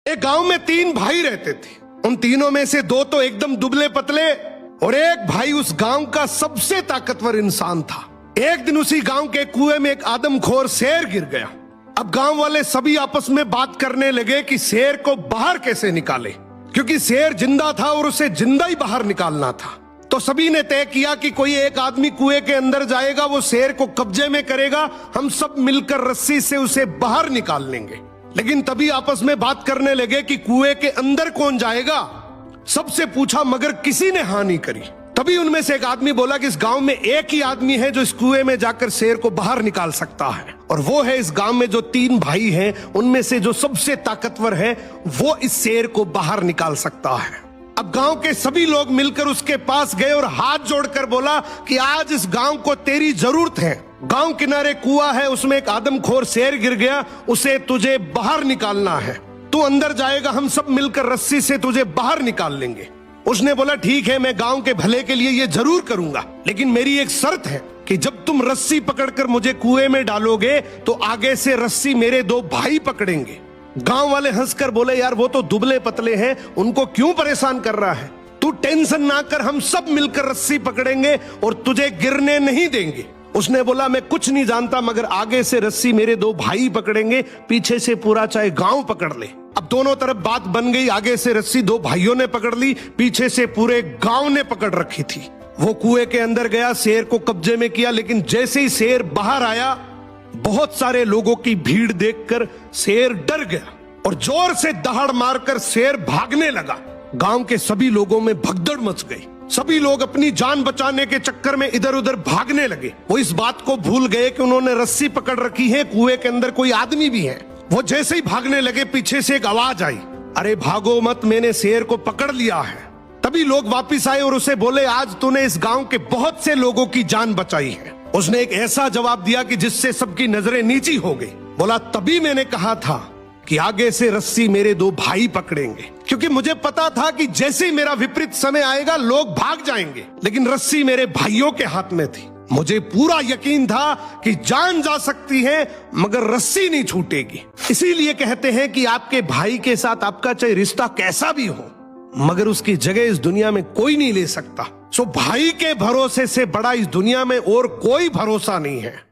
एक गांव में 3 भाई रहते थे। उन तीनों में से 2 तो एकदम दुबले पतले और एक भाई उस गांव का सबसे ताकतवर इंसान था। एक दिन उसी गांव के कुएं में एक आदमखोर शेर गिर गया। अब गांव वाले सभी आपस में बात करने लगे कि शेर को बाहर कैसे निकाले, क्योंकि शेर जिंदा था और उसे जिंदा ही बाहर निकालना था। तो सभी ने तय किया कि कोई एक आदमी कुएं के अंदर जाएगा, वो शेर को कब्जे में करेगा, हम सब मिलकर रस्सी से उसे बाहर निकाल लेंगे। लेकिन तभी आपस में बात करने लगे कि कुएं के अंदर कौन जाएगा। सबसे पूछा मगर किसी ने हाँ नहीं करी। तभी उनमें से एक आदमी बोला कि इस गांव में एक ही आदमी है जो इस कुएं में जाकर शेर को बाहर निकाल सकता है, और वो है इस गांव में जो 3 भाई हैं उनमें से जो सबसे ताकतवर है, वो इस शेर को बाहर निकाल सकता है। अब गांव के सभी लोग मिलकर उसके पास गए और हाथ जोड़कर बोला कि आज इस गांव को तेरी जरूरत है। गांव किनारे कुआं है, उसमें एक आदमखोर शेर गिर गया, उसे तुझे बाहर निकालना है। तू अंदर जाएगा, हम सब मिलकर रस्सी से तुझे बाहर निकाल लेंगे। उसने बोला ठीक है, मैं गांव के भले के लिए ये जरूर करूंगा, लेकिन मेरी एक शर्त है कि जब तुम रस्सी पकड़कर मुझे कुएं में डालोगे तो आगे से रस्सी मेरे 2 भाई पकड़ेंगे। गांव वाले हंसकर बोले यार वो तो दुबले पतले हैं, उनको क्यों परेशान कर रहा है, तू टेंशन ना कर, हम सब मिलकर रस्सी पकड़ेंगे और तुझे गिरने नहीं देंगे। उसने बोला मैं कुछ नहीं जानता, मगर आगे से रस्सी मेरे 2 भाई पकड़ेंगे, पीछे से पूरा चाहे गांव पकड़ ले। अब दोनों तरफ बात बन गई, आगे से रस्सी 2 भाइयों ने पकड़ ली, पीछे से पूरे गांव ने पकड़ रखी थी। वो कुएं के अंदर गया, शेर को कब्जे में किया, लेकिन जैसे ही शेर बाहर आया, बहुत सारे लोगों की भीड़ देखकर शेर डर गया और जोर से दहाड़ मारकर शेर भागने लगा। गांव के सभी लोगों में भगदड़ मच गई। सभी लोग अपनी जान बचाने के चक्कर में इधर उधर भागने लगे। वो इस बात को भूल गए कि उन्होंने रस्सी पकड़ रखी है, कुएं के अंदर कोई आदमी भी है। वो जैसे ही भागने लगे, पीछे से एक आवाज आई, अरे भागो मत, मैंने शेर को पकड़ लिया है। तभी लोग वापिस आए और उसे बोले आज तूने इस गांव के बहुत से लोगों की जान बचाई है। उसने एक ऐसा जवाब दिया कि जिससे सबकी नजरें नीची हो गई। बोला तभी मैंने कहा था कि आगे से रस्सी मेरे 2 भाई पकड़ेंगे, क्योंकि मुझे पता था कि जैसे ही मेरा विपरीत समय आएगा लोग भाग जाएंगे, लेकिन रस्सी मेरे भाइयों के हाथ में थी। मुझे पूरा यकीन था कि जान जा सकती है मगर रस्सी नहीं छूटेगी। इसीलिए कहते हैं कि आपके भाई के साथ आपका चाहे रिश्ता कैसा भी हो, मगर उसकी जगह इस दुनिया में कोई नहीं ले सकता। सो भाई के भरोसे से बड़ा इस दुनिया में और कोई भरोसा नहीं है।